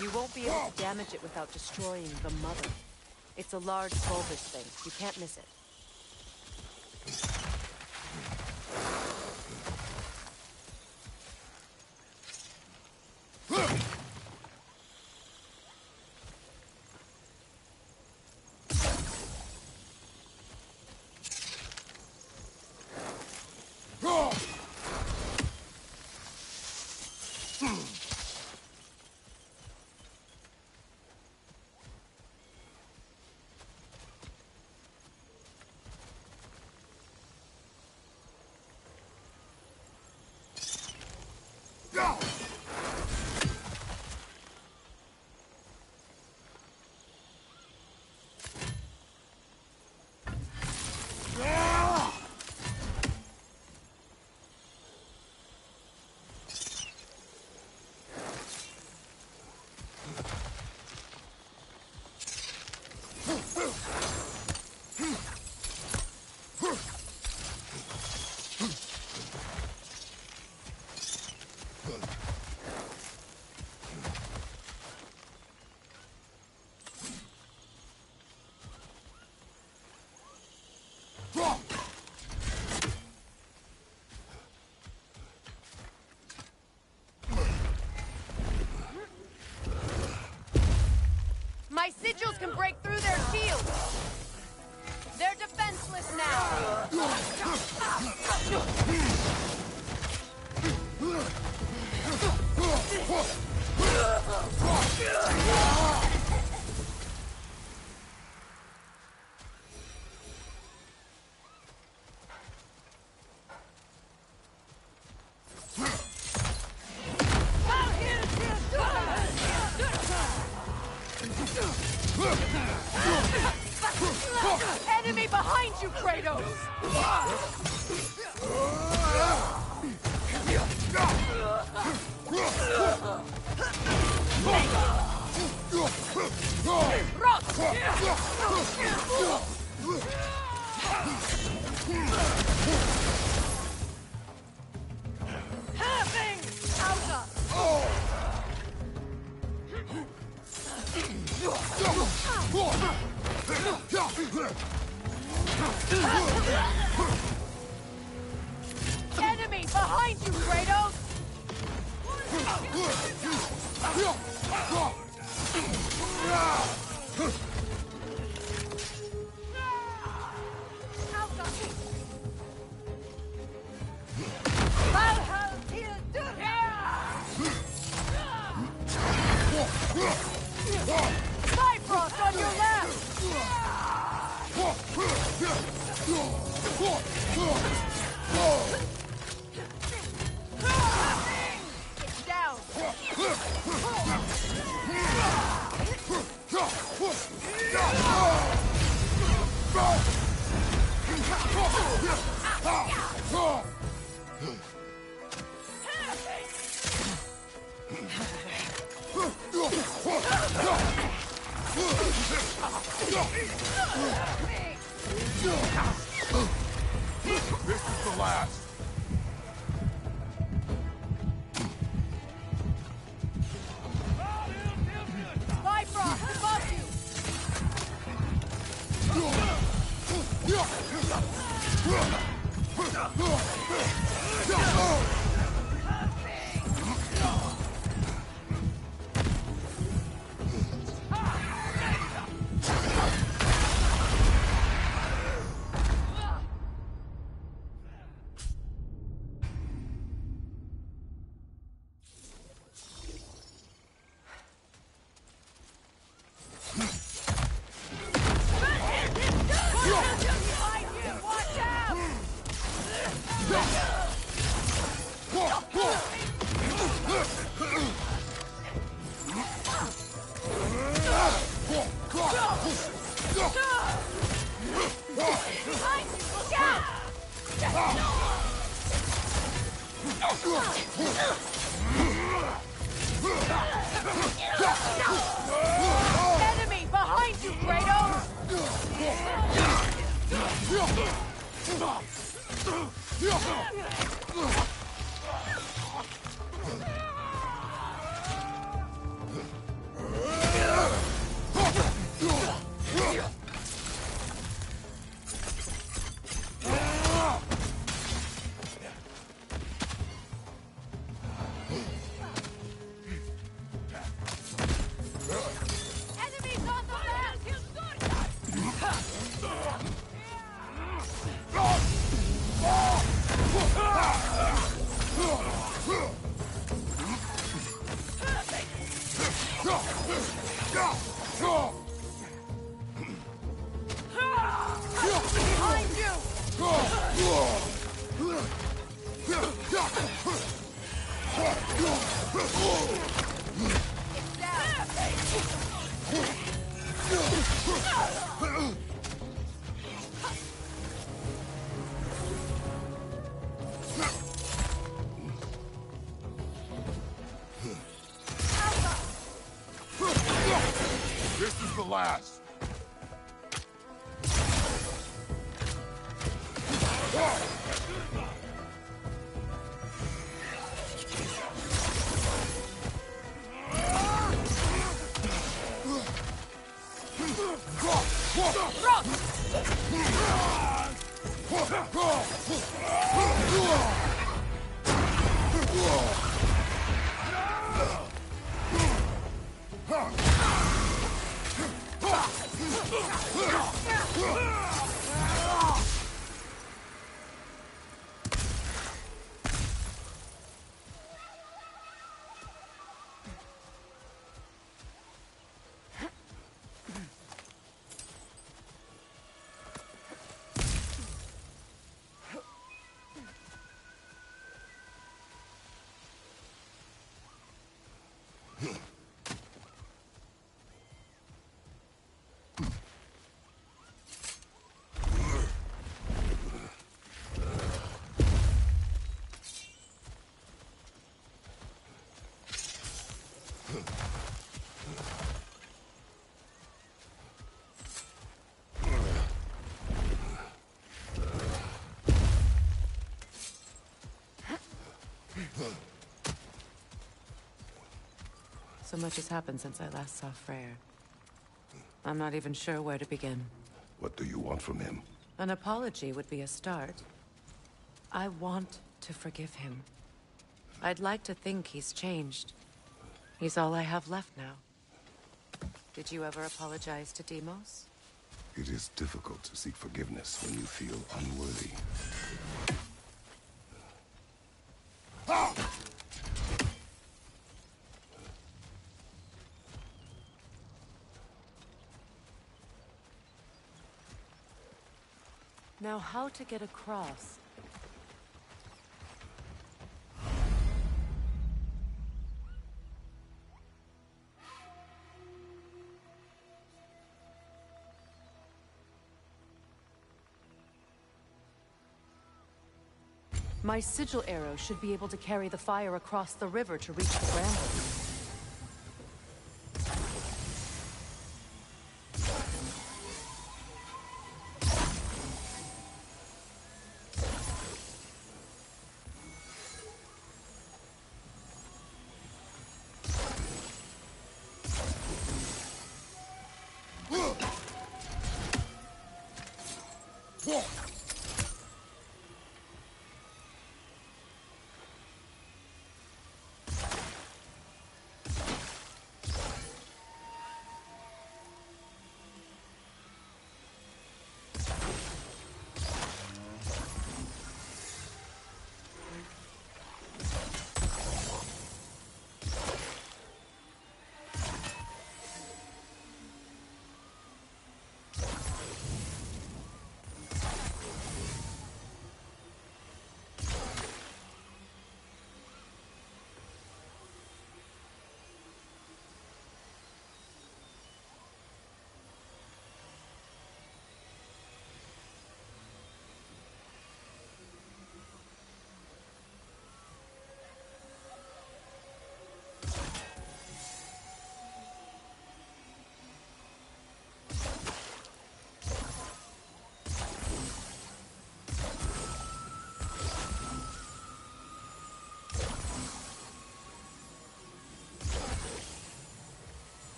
You won't be able to damage it without destroying the mother. It's a large bulbous thing. You can't miss it. My sigils can break through their shields! They're defenseless now! Enemy behind you, Kratos! Having enemy behind you, Kratos! Bifrost on your left! It's down! This is the last. Bifrost, above you! Enemy behind you, Kratos! Enemies on the left! Behind you! It's down! This is the last. So much has happened since I last saw Freyr. I'm not even sure where to begin. What do you want from him? An apology would be a start. I want to forgive him. I'd like to think he's changed. He's all I have left now. Did you ever apologize to Deimos? It is difficult to seek forgiveness when you feel unworthy. Now, how to get across? My sigil arrow should be able to carry the fire across the river to reach the brambles.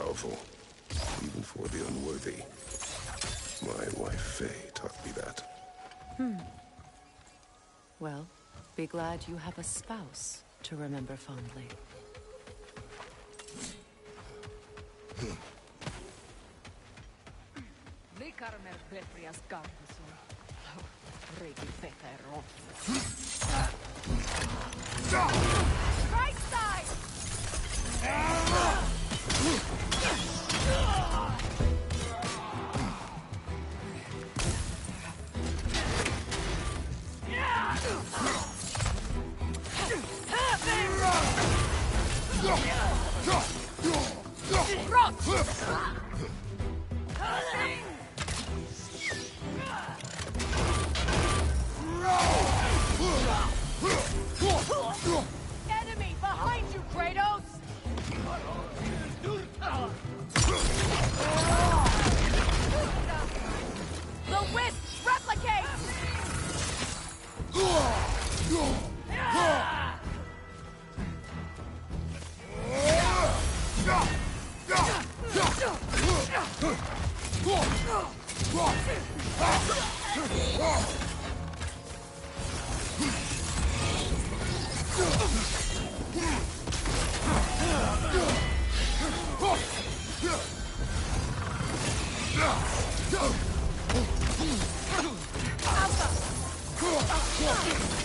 powerful, even for the unworthy. My wife Faye taught me that. Well, be glad you have a spouse to remember fondly. Right side! Enemy behind you, Kratos! The wisp replicates!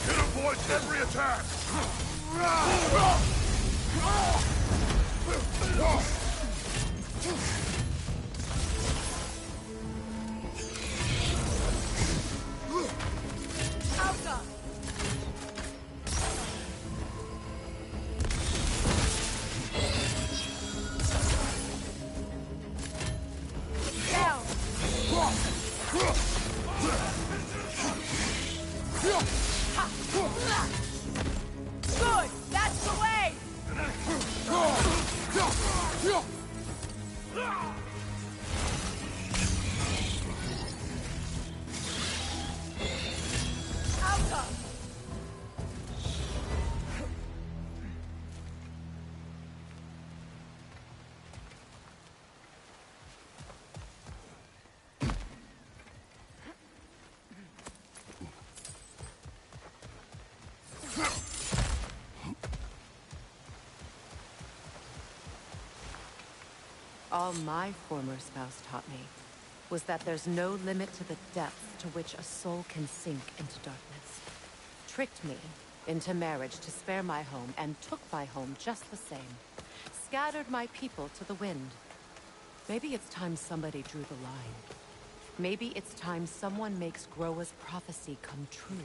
It avoids every attack! Alka! Down! Good! That's the way! Alka! All my former spouse taught me was that there's no limit to the depth to which a soul can sink into darkness. Tricked me into marriage to spare my home and took my home just the same. Scattered my people to the wind. Maybe it's time somebody drew the line. Maybe it's time someone makes Groa's prophecy come true.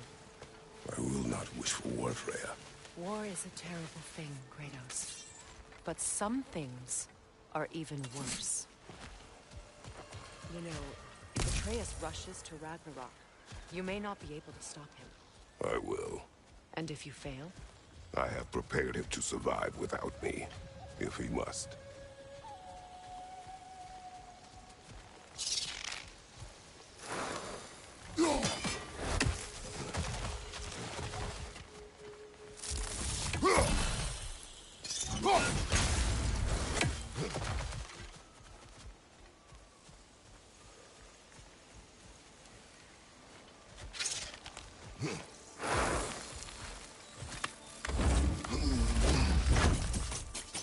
I will not wish for war, Freya. War is a terrible thing, Kratos. But some things are even worse. You know, if Atreus rushes to Ragnarok, you may not be able to stop him. I will. And if you fail? I have prepared him to survive without me, if he must.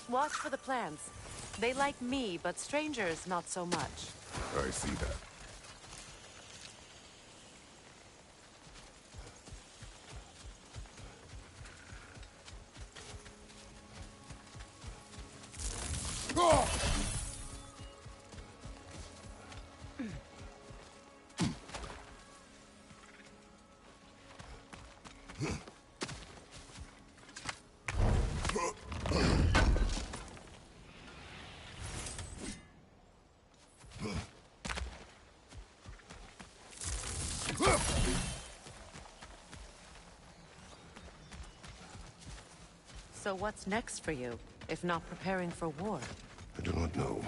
Watch for the plants. They like me, but strangers not so much. I see that. So what's next for you, if not preparing for war? I do not know,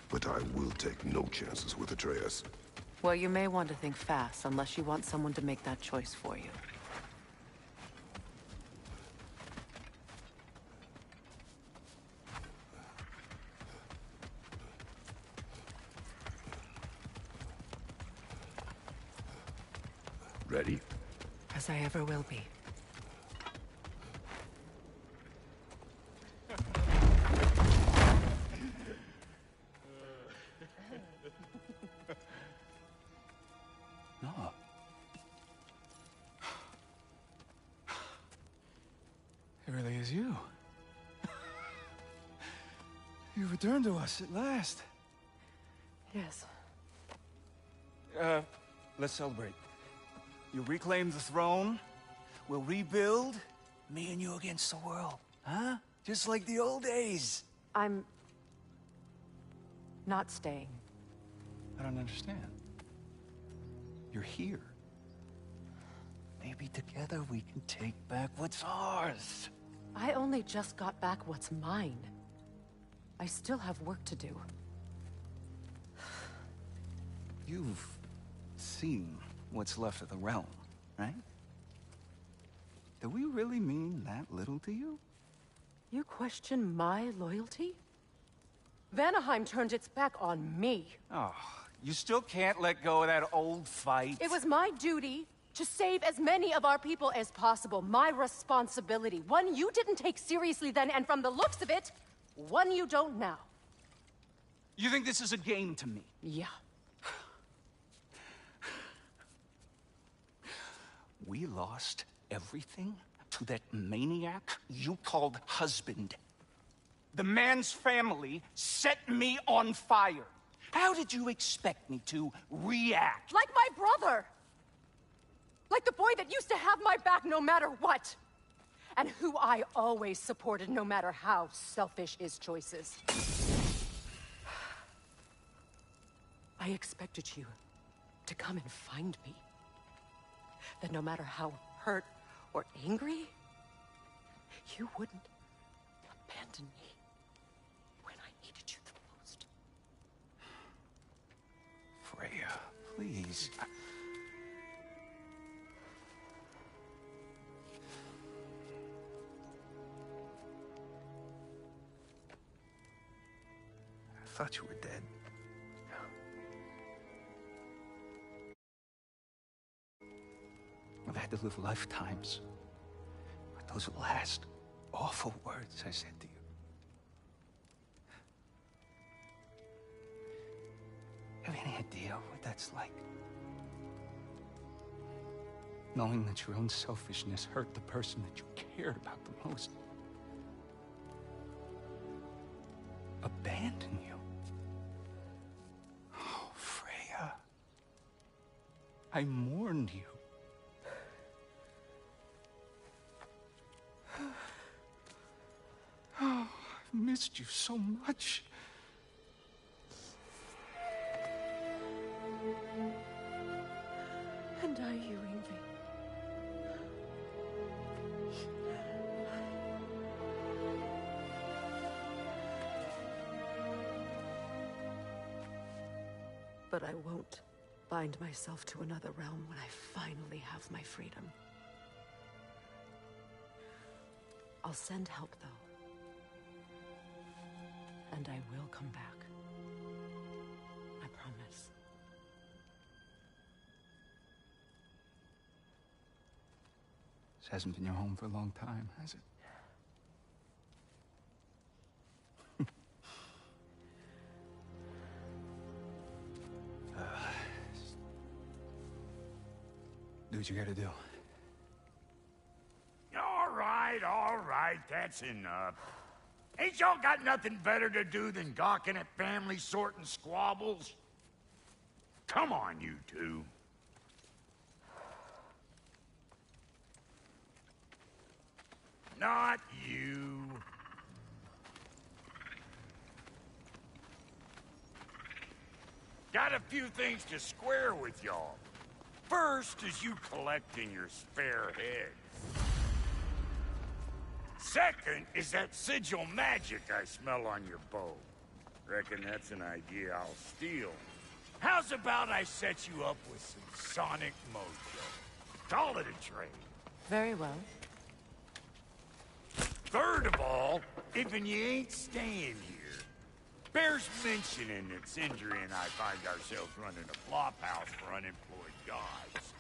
but I will take no chances with Atreus. Well, you may want to think fast, unless you want someone to make that choice for you. Ready? As I ever will be. No. It really is you. You returned to us at last. Yes. Let's celebrate. You reclaim the throne, we'll rebuild, me and you against the world. Huh? Just like the old days. I'm... not staying. I don't understand. You're here. Maybe together we can take back what's ours. I only just got back what's mine. I still have work to do. You've seen what's left of the realm, right? Do we really mean that little to you? You question my loyalty? Vanaheim turned its back on me. Oh, you still can't let go of that old fight? It was my duty to save as many of our people as possible. My responsibility. One you didn't take seriously then, and from the looks of it, one you don't now. You think this is a game to me? Yeah. We lost everything to that maniac you called husband. The man's family set me on fire. How did you expect me to react? Like my brother! Like the boy that used to have my back no matter what! And who I always supported no matter how selfish his choices. I expected you to come and find me. That no matter how hurt or angry, you wouldn't abandon me when I needed you the most. Freya, please. I thought you were dead. I've had to live lifetimes with those last awful words I said to you. Have you any idea what that's like? Knowing that your own selfishness hurt the person that you cared about the most. Abandon you. Oh, Freya. I mourned you. Oh, I've missed you so much. And are you, Ingvi? But I won't bind myself to another realm when I finally have my freedom. I'll send help, though. And I will come back. I promise. This hasn't been your home for a long time, has it? Do what you gotta do. All right, that's enough. Ain't y'all got nothing better to do than gawking at family sorting squabbles? Come on, you two. Not you. Got a few things to square with y'all. First is you collecting your spare heads. Second is that sigil magic I smell on your bow. Reckon that's an idea I'll steal. How's about I set you up with some sonic mojo? Call it a trade. Very well. Third of all, even you ain't staying here, bears mentioning that Sindri and I find ourselves running a flop house for unemployed gods.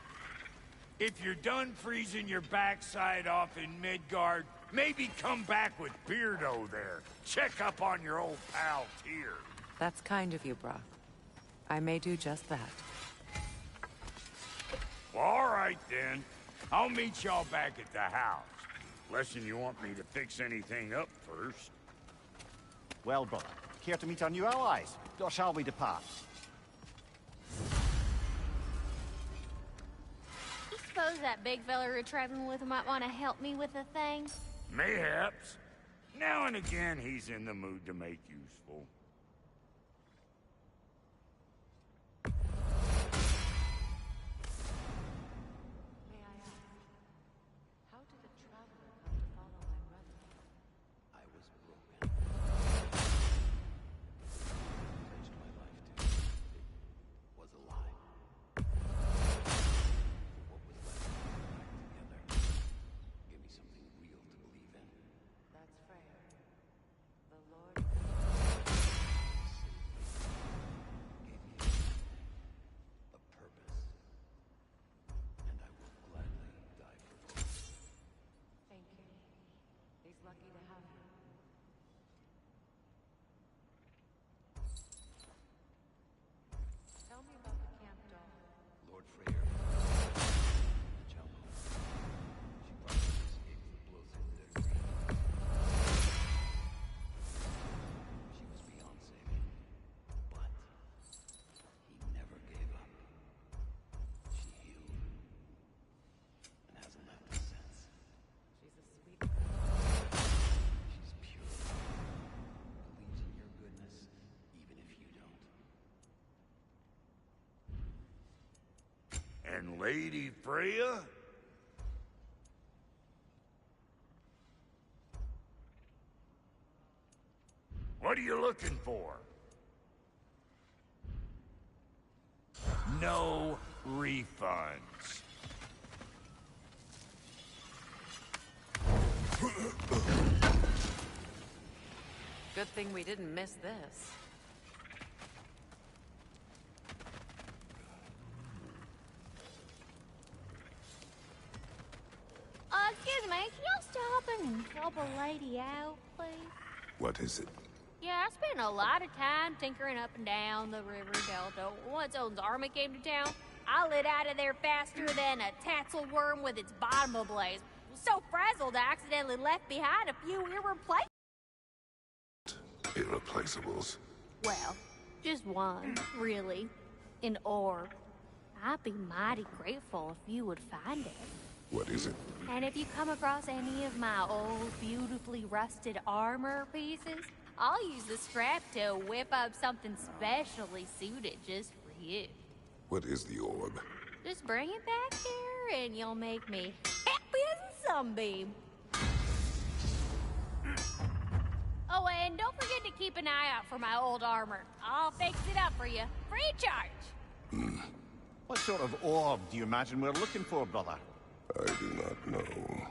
If you're done freezing your backside off in Midgard, maybe come back with Beardo there. Check up on your old pal Tyr. That's kind of you, Brock. I may do just that. Well, all right, then. I'll meet y'all back at the house. Unless you want me to fix anything up first. Well, brother, care to meet our new allies? Or shall we depart? You suppose that big fella we're traveling with might want to help me with a thing? Mayhaps. Now and again, he's in the mood to make useful. May I ask, how did a traveler come to follow my brother? I was broken. Pledged my life to it. It was a lie. What was left to get back together? Give me something real to believe in. That's Freya. The Lord... Gave me a purpose. And I will gladly die for both. Thank you. He's lucky to have you. Tell me about the camp dog. Lord Freyr. The Jalmo. She probably escaped the blows of their greed. She was beyond saving. But he never gave up. She healed. And hasn't left us since. She's a sweet... She's pure. Believes in your goodness, even if you don't. And Lady Freya? What are you looking for? No refunds. Good thing we didn't miss this. Excuse me, can y'all stop and help a lady out, please? What is it? Yeah, I spent a lot of time tinkering up and down the river delta. Once Odin's army came to town, I lit out of there faster than a tassel worm with its bottom ablaze. So frazzled, I accidentally left behind a few irreplaceable. Irreplaceables. Well, just one, really. An orb. I'd be mighty grateful if you would find it. What is it? And if you come across any of my old, beautifully rusted armor pieces, I'll use the scrap to whip up something specially suited just for you. What is the orb? Just bring it back here and you'll make me happy as a sunbeam. Oh, and don't forget to keep an eye out for my old armor. I'll fix it up for you, free of charge. What sort of orb do you imagine we're looking for, brother? I do not know.